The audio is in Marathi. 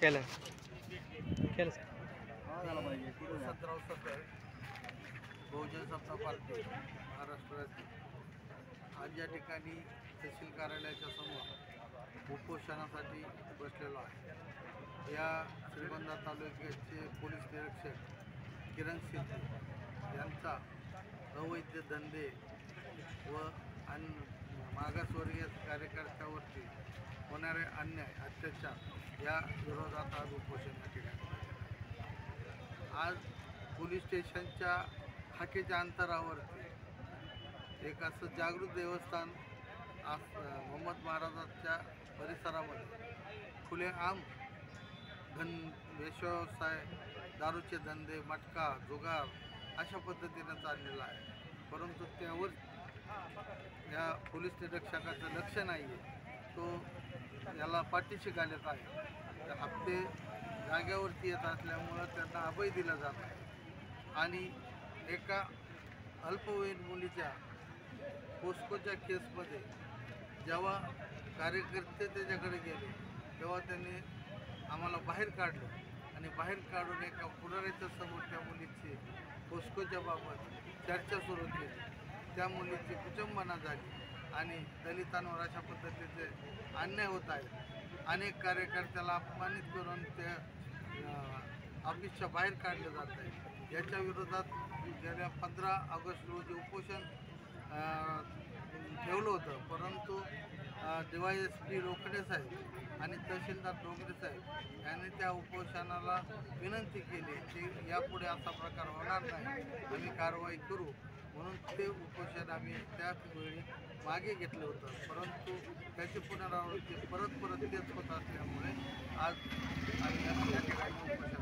केलं केलं वसंतराव सफेद बहुजन समता पार्टी महाराष्ट्र राज्य आज या ठिकाणी तहसील कार्यालयाच्या समोर उपोषणासाठी बसलेलो आहे। या श्रीगोंदा तालुक्याचे पोलीस निरीक्षक किरण सिद्धी यांचा अवैध धंदे व मागासवर्गीय कार्यकर्त्यावरती होणारे अन्याय अत्याचार या विरोधात आज उपोषण या ठिकाणी आज पोलीस स्टेशनच्या हाकेच्या अंतरावरती एक असं जागृत देवस्थान आज मोहम्मद महाराजांच्या परिसरामध्ये खुलेआम व्यवसाय दारूचे धंदे मटका जुगार अशा पद्धतीनं चाललेला आहे। परंतु त्यावर या पोलीस निरीक्षकाचं लक्ष नाही आहे। तो याला पाठीशी घालत आहे। हप्ते जाग्यावरती येत असल्यामुळं त्यांना अभय दिला जात आहे आणि एका अल्पवयीन मुलीच्या पोस्कोच्या केसमध्ये जेव्हा कार्यकर्ते त्याच्याकडे गेले तेव्हा त्यांनी आम्हाला बाहेर काढलं आणि बाहेर काढून एका पुढाऱ्याच्या समोर त्या मुलीची पोस्कोच्या बाबत चर्चा सुरू केली। त्या मुलीची कुचंबना झाली आणि दलितांवर अशा पद्धतीचे अन्याय होत आहेत। अनेक कार्यकर्त्याला अपमानित करून ते ऑफिसच्या बाहेर काढले जात आहे। याच्या विरोधात गेल्या 15 ऑगस्ट रोजी उपोषण ठेवलं होतं, परंतु DYSP रोकडे साहेब आणि तहसीलदार डोंगरे साहेब यांनी त्या उपोषणाला विनंती केली की यापुढे असा प्रकार होणार नाही, आम्ही कारवाई करू म्हणून ते उपोषण आम्ही त्यावेळी मागे घेतलं होतं। परंतु त्याची पुनरावृत्ती परत तेच होत असल्यामुळे आज आम्ही या ठिकाणी उपोषण